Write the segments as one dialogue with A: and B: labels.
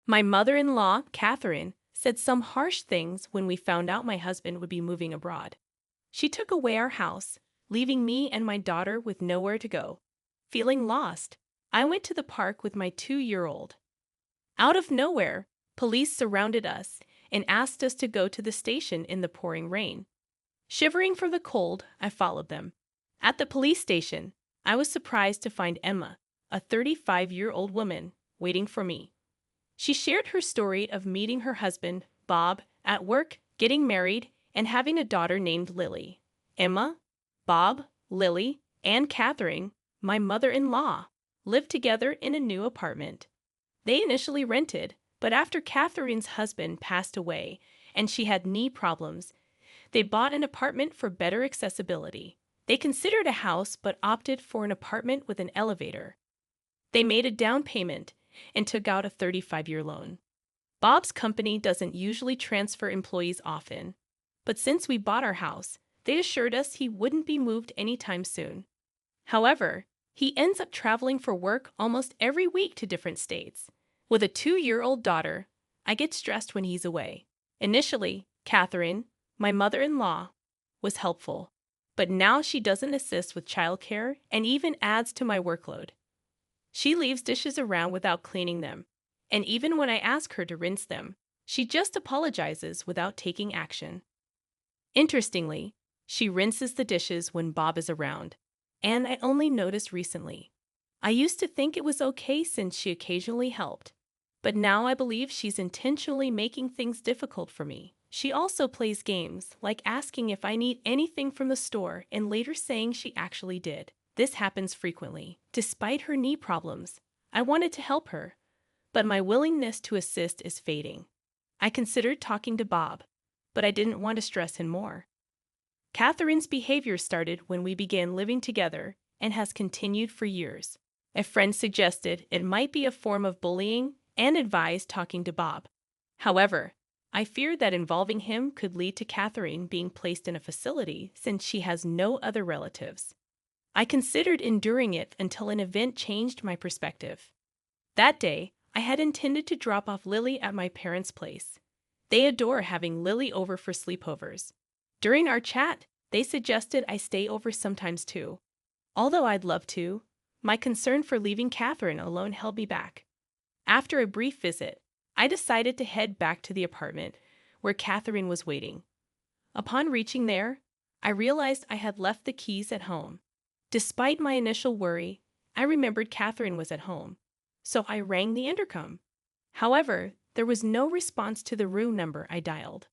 A: My mother-in-law, Catherine, said some harsh things when we found out my husband would be moving abroad. She took away our house, leaving me and my daughter with nowhere to go. Feeling lost, I went to the park with my 2-year-old. Out of nowhere, police surrounded us and asked us to go to the station in the pouring rain. Shivering from the cold, I followed them. At the police station, I was surprised to find Emma, a 35-year-old woman, waiting for me. She shared her story of meeting her husband, Bob, at work, getting married, and having a daughter named Lily. Emma, Bob, Lily, and Catherine, my mother-in-law, lived together in a new apartment. They initially rented, but after Catherine's husband passed away and she had knee problems, they bought an apartment for better accessibility. They considered a house but opted for an apartment with an elevator. They made a down payment and took out a 35-year loan. Bob's company doesn't usually transfer employees often, but since we bought our house, they assured us he wouldn't be moved anytime soon. However, he ends up traveling for work almost every week to different states. With a 2-year-old daughter, I get stressed when he's away. Initially, Catherine, my mother-in-law, was helpful, but now she doesn't assist with childcare and even adds to my workload. She leaves dishes around without cleaning them, and even when I ask her to rinse them, she just apologizes without taking action. Interestingly, she rinses the dishes when Bob is around, and I only noticed recently. I used to think it was okay since she occasionally helped, but now I believe she's intentionally making things difficult for me. She also plays games, like asking if I need anything from the store and later saying she actually did. This happens frequently. Despite her knee problems, I wanted to help her, but my willingness to assist is fading. I considered talking to Bob, but I didn't want to stress him more. Catherine's behavior started when we began living together and has continued for years. A friend suggested it might be a form of bullying and advised talking to Bob. However, I feared that involving him could lead to Catherine being placed in a facility since she has no other relatives. I considered enduring it until an event changed my perspective. That day, I had intended to drop off Lily at my parents' place. They adore having Lily over for sleepovers. During our chat, they suggested I stay over sometimes too. Although I'd love to, my concern for leaving Catherine alone held me back. After a brief visit, I decided to head back to the apartment where Catherine was waiting. Upon reaching there, I realized I had left the keys at home. Despite my initial worry, I remembered Catherine was at home, so I rang the intercom. However, there was no response to the room number I dialed.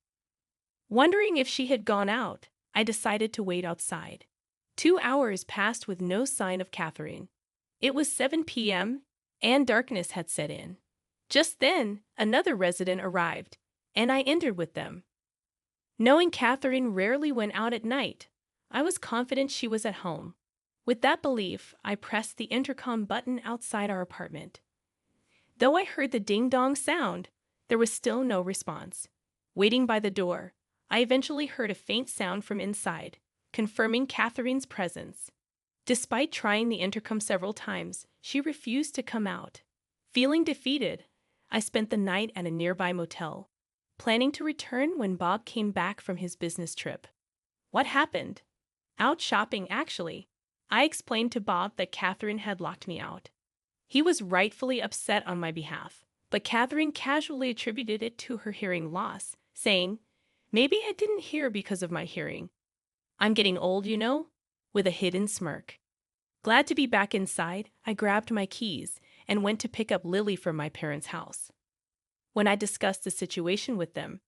A: Wondering if she had gone out, I decided to wait outside. 2 hours passed with no sign of Catherine. It was 7 p.m., and darkness had set in. Just then, another resident arrived, and I entered with them. Knowing Catherine rarely went out at night, I was confident she was at home. With that belief, I pressed the intercom button outside our apartment. Though I heard the ding-dong sound, there was still no response. Waiting by the door, I eventually heard a faint sound from inside, confirming Catherine's presence. Despite trying the intercom several times, she refused to come out. Feeling defeated, I spent the night at a nearby motel, planning to return when Bob came back from his business trip. What happened? Out shopping, actually. I explained to Bob that Catherine had locked me out. He was rightfully upset on my behalf, but Catherine casually attributed it to her hearing loss, saying, "Maybe I didn't hear because of my hearing. I'm getting old, you know," with a hidden smirk. Glad to be back inside, I grabbed my keys and went to pick up Lily from my parents' house. When I discussed the situation with them,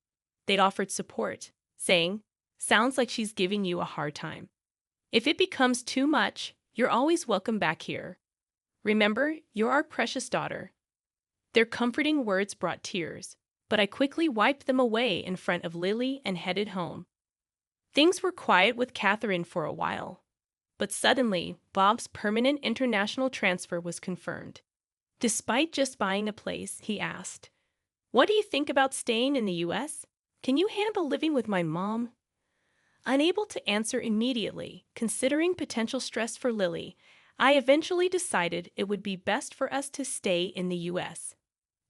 A: they offered support, saying, "Sounds like she's giving you a hard time. If it becomes too much, you're always welcome back here. Remember, you're our precious daughter." Their comforting words brought tears, but I quickly wiped them away in front of Lily and headed home. Things were quiet with Catherine for a while, but suddenly, Bob's permanent international transfer was confirmed. Despite just buying a place, he asked, "What do you think about staying in the U.S.? Can you handle living with my mom?" Unable to answer immediately, considering potential stress for Lily, I eventually decided it would be best for us to stay in the U.S.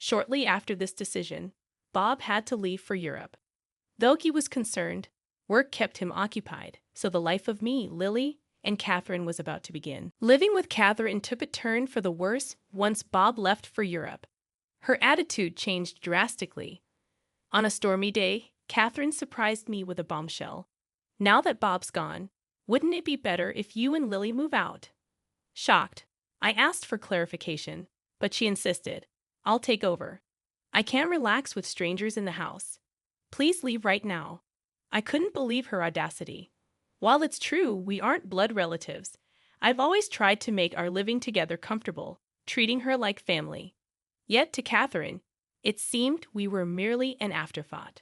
A: Shortly after this decision, Bob had to leave for Europe. Though he was concerned, work kept him occupied, so the life of me, Lily, and Catherine was about to begin. Living with Catherine took a turn for the worse once Bob left for Europe. Her attitude changed drastically. On a stormy day, Catherine surprised me with a bombshell. "Now that Bob's gone, wouldn't it be better if you and Lily move out?" Shocked, I asked for clarification, but she insisted. "I'll take over. I can't relax with strangers in the house. Please leave right now." I couldn't believe her audacity. While it's true we aren't blood relatives, I've always tried to make our living together comfortable, treating her like family. Yet to Catherine, it seemed we were merely an afterthought.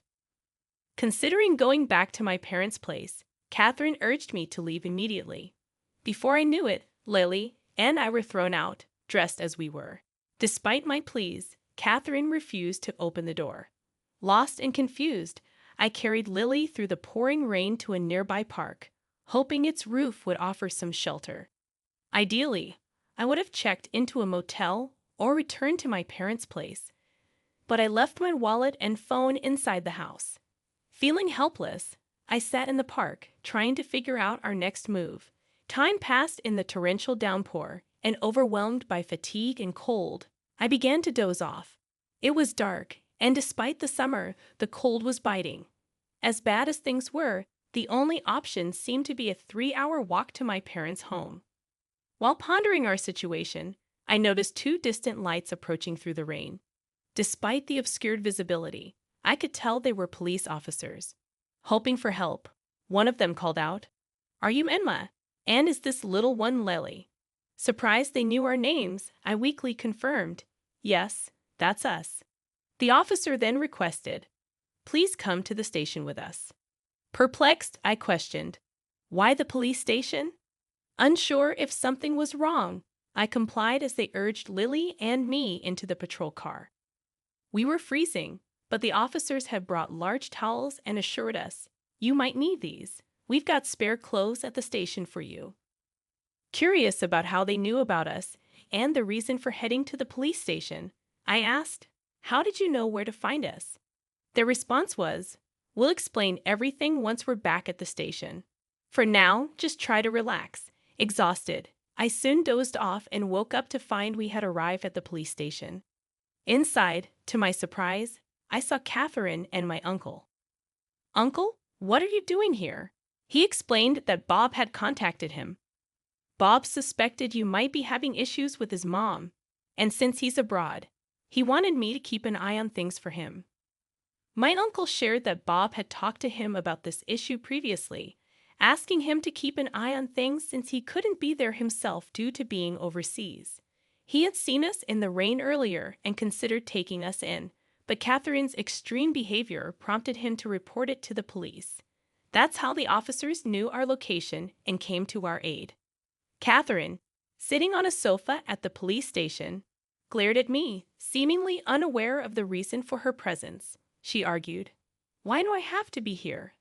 A: Considering going back to my parents' place, Catherine urged me to leave immediately. Before I knew it, Lily and I were thrown out, dressed as we were. Despite my pleas, Catherine refused to open the door. Lost and confused, I carried Lily through the pouring rain to a nearby park, hoping its roof would offer some shelter. Ideally, I would have checked into a motel or returned to my parents' place, but I left my wallet and phone inside the house. Feeling helpless, I sat in the park, trying to figure out our next move. Time passed in the torrential downpour, and overwhelmed by fatigue and cold, I began to doze off. It was dark, and despite the summer, the cold was biting. As bad as things were, the only option seemed to be a 3-hour walk to my parents' home. While pondering our situation, I noticed 2 distant lights approaching through the rain. Despite the obscured visibility, I could tell they were police officers. Hoping for help, one of them called out, "Are you Enma? And is this little one Lily?" Surprised they knew our names, I weakly confirmed, "Yes, that's us." The officer then requested, "Please come to the station with us." Perplexed, I questioned, "Why the police station?" Unsure if something was wrong, I complied as they urged Lily and me into the patrol car. We were freezing, but the officers had brought large towels and assured us, "You might need these. We've got spare clothes at the station for you." Curious about how they knew about us and the reason for heading to the police station, I asked, "How did you know where to find us?" Their response was, "We'll explain everything once we're back at the station. For now, just try to relax." Exhausted, I soon dozed off and woke up to find we had arrived at the police station. Inside, to my surprise, I saw Catherine and my uncle. "Uncle, what are you doing here?" He explained that Bob had contacted him. "Bob suspected you might be having issues with his mom, and since he's abroad, he wanted me to keep an eye on things for him." My uncle shared that Bob had talked to him about this issue previously, asking him to keep an eye on things since he couldn't be there himself due to being overseas. He had seen us in the rain earlier and considered taking us in, but Catherine's extreme behavior prompted him to report it to the police. That's how the officers knew our location and came to our aid. Catherine, sitting on a sofa at the police station, glared at me, seemingly unaware of the reason for her presence. She argued, "Why do I have to be here?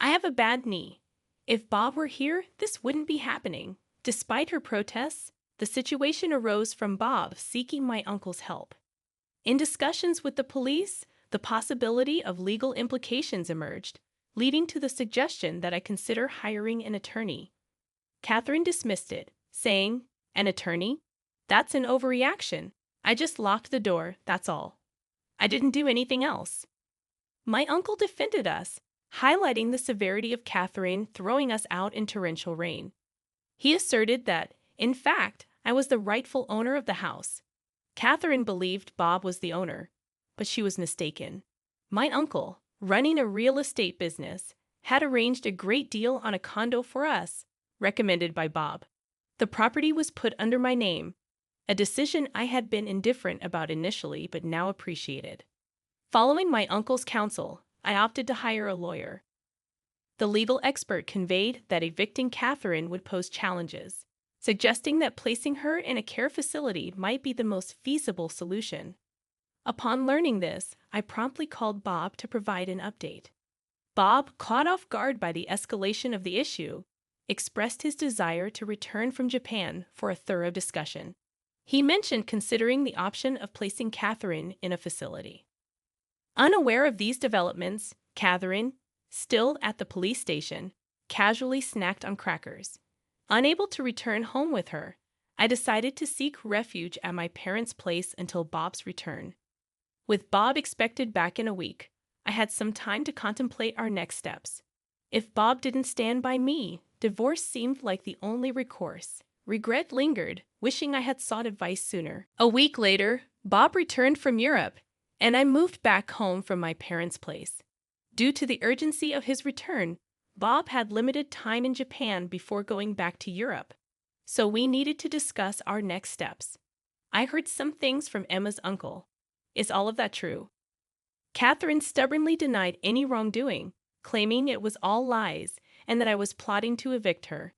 A: I have a bad knee. If Bob were here, this wouldn't be happening." Despite her protests, the situation arose from Bob seeking my uncle's help. In discussions with the police, the possibility of legal implications emerged, leading to the suggestion that I consider hiring an attorney. Catherine dismissed it, saying, "An attorney? That's an overreaction. I just locked the door, that's all. I didn't do anything else." My uncle defended us, highlighting the severity of Catherine throwing us out in torrential rain. He asserted that, in fact, I was the rightful owner of the house. Catherine believed Bob was the owner, but she was mistaken. My uncle, running a real estate business, had arranged a great deal on a condo for us, recommended by Bob. The property was put under my name, a decision I had been indifferent about initially but now appreciated. Following my uncle's counsel, I opted to hire a lawyer. The legal expert conveyed that evicting Catherine would pose challenges, suggesting that placing her in a care facility might be the most feasible solution. Upon learning this, I promptly called Bob to provide an update. Bob, caught off guard by the escalation of the issue, expressed his desire to return from Japan for a thorough discussion. He mentioned considering the option of placing Catherine in a facility. Unaware of these developments, Catherine, still at the police station, casually snacked on crackers. Unable to return home with her, I decided to seek refuge at my parents' place until Bob's return. With Bob expected back in a week, I had some time to contemplate our next steps. If Bob didn't stand by me, divorce seemed like the only recourse. Regret lingered, wishing I had sought advice sooner. A week later, Bob returned from Europe, and I moved back home from my parents' place. Due to the urgency of his return, Bob had limited time in Japan before going back to Europe, so we needed to discuss our next steps. I heard some things from Emma's uncle. Is all of that true? Catherine stubbornly denied any wrongdoing, claiming it was all lies and that I was plotting to evict her.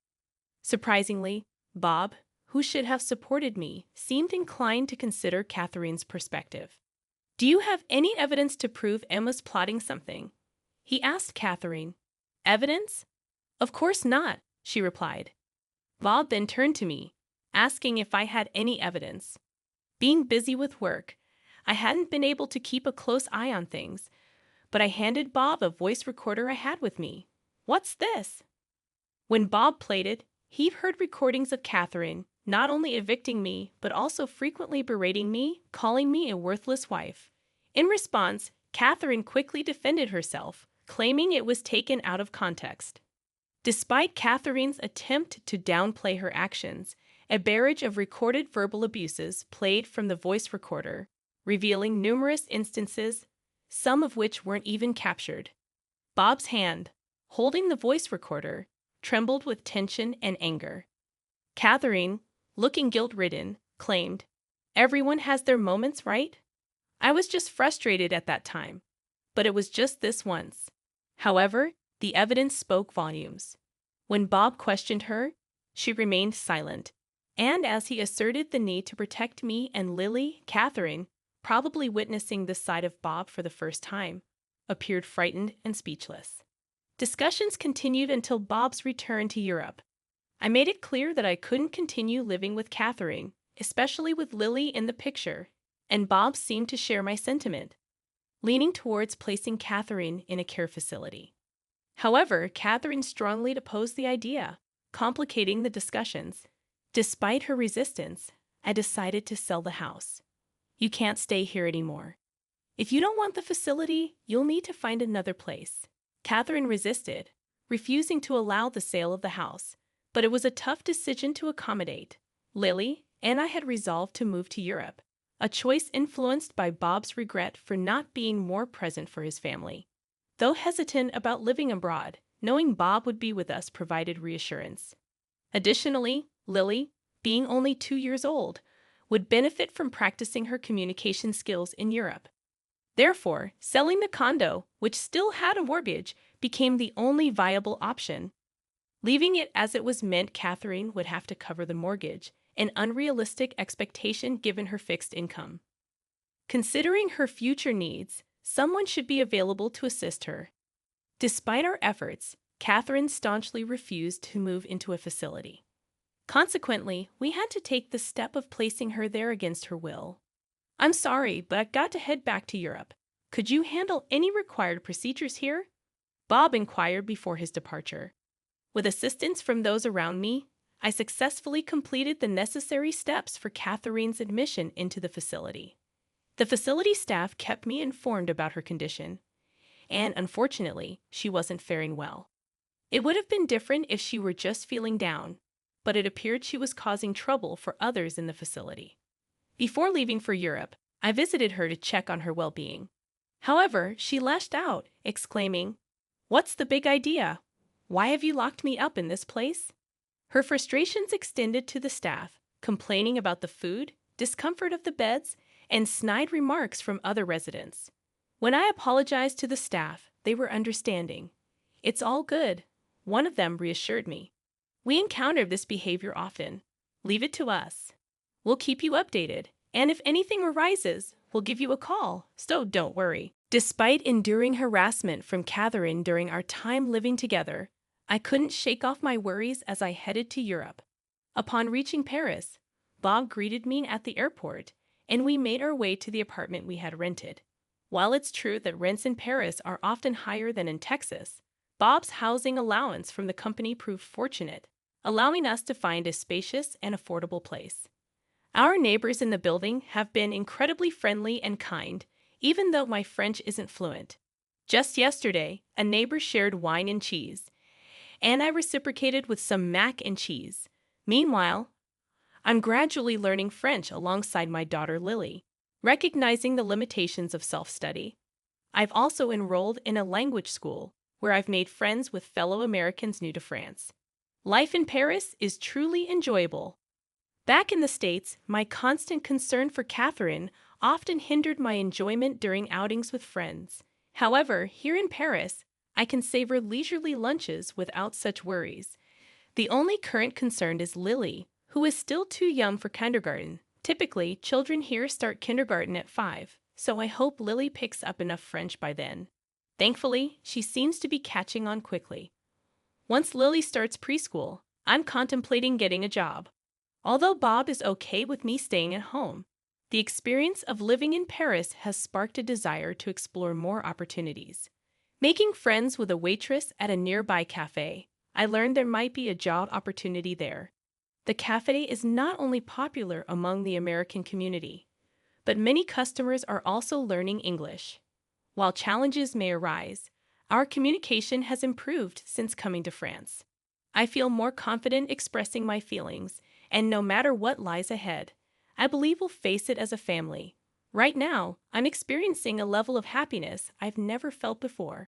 A: Surprisingly, Bob, who should have supported me, seemed inclined to consider Catherine's perspective. Do you have any evidence to prove Emma's plotting something? He asked Catherine. Evidence? Of course not, she replied. Bob then turned to me, asking if I had any evidence. Being busy with work, I hadn't been able to keep a close eye on things, but I handed Bob a voice recorder I had with me. What's this? When Bob played it, he heard recordings of Catherine not only evicting me, but also frequently berating me, calling me a worthless wife. In response, Catherine quickly defended herself, claiming it was taken out of context. Despite Catherine's attempt to downplay her actions, a barrage of recorded verbal abuses played from the voice recorder, revealing numerous instances, some of which weren't even captured. Bob's hand, holding the voice recorder, trembled with tension and anger. Catherine, looking guilt-ridden, claimed, "Everyone has their moments, right? I was just frustrated at that time, but it was just this once." However, the evidence spoke volumes. When Bob questioned her, she remained silent, and as he asserted the need to protect me and Lily, Catherine, probably witnessing this side of Bob for the first time, appeared frightened and speechless. Discussions continued until Bob's return to Europe. I made it clear that I couldn't continue living with Catherine, especially with Lily in the picture, and Bob seemed to share my sentiment, leaning towards placing Catherine in a care facility. However, Catherine strongly opposed the idea, complicating the discussions. Despite her resistance, I decided to sell the house. You can't stay here anymore. If you don't want the facility, you'll need to find another place. Catherine resisted, refusing to allow the sale of the house, but it was a tough decision to accommodate. Lily and I had resolved to move to Europe, a choice influenced by Bob's regret for not being more present for his family. Though hesitant about living abroad, knowing Bob would be with us provided reassurance. Additionally, Lily, being only 2 years old, would benefit from practicing her communication skills in Europe. Therefore, selling the condo, which still had a mortgage, became the only viable option. Leaving it as it was meant Catherine would have to cover the mortgage, an unrealistic expectation given her fixed income. Considering her future needs, someone should be available to assist her. Despite our efforts, Catherine staunchly refused to move into a facility. Consequently, we had to take the step of placing her there against her will. I'm sorry, but I've got to head back to Europe. Could you handle any required procedures here? Bob inquired before his departure. With assistance from those around me, I successfully completed the necessary steps for Catherine's admission into the facility. The facility staff kept me informed about her condition, and unfortunately, she wasn't faring well. It would have been different if she were just feeling down, but it appeared she was causing trouble for others in the facility. Before leaving for Europe, I visited her to check on her well-being. However, she lashed out, exclaiming, "What's the big idea? Why have you locked me up in this place?" Her frustrations extended to the staff, complaining about the food, discomfort of the beds, and snide remarks from other residents. When I apologized to the staff, they were understanding. "It's all good," one of them reassured me. "We encounter this behavior often. Leave it to us. We'll keep you updated, and if anything arises, we'll give you a call, so don't worry." Despite enduring harassment from Catherine during our time living together, I couldn't shake off my worries as I headed to Europe. Upon reaching Paris, Bob greeted me at the airport, and we made our way to the apartment we had rented. While it's true that rents in Paris are often higher than in Texas, Bob's housing allowance from the company proved fortunate, allowing us to find a spacious and affordable place. Our neighbors in the building have been incredibly friendly and kind, even though my French isn't fluent. Just yesterday, a neighbor shared wine and cheese, and I reciprocated with some mac and cheese. Meanwhile, I'm gradually learning French alongside my daughter Lily, recognizing the limitations of self-study. I've also enrolled in a language school where I've made friends with fellow Americans new to France. Life in Paris is truly enjoyable. Back in the States, my constant concern for Catherine often hindered my enjoyment during outings with friends. However, here in Paris, I can savor leisurely lunches without such worries. The only current concern is Lily, who is still too young for kindergarten. Typically, children here start kindergarten at 5, so I hope Lily picks up enough French by then. Thankfully, she seems to be catching on quickly. Once Lily starts preschool, I'm contemplating getting a job. Although Bob is okay with me staying at home, the experience of living in Paris has sparked a desire to explore more opportunities. Making friends with a waitress at a nearby cafe, I learned there might be a job opportunity there. The cafe is not only popular among the American community, but many customers are also learning English. While challenges may arise, our communication has improved since coming to France. I feel more confident expressing my feelings, and no matter what lies ahead, I believe we'll face it as a family. Right now, I'm experiencing a level of happiness I've never felt before.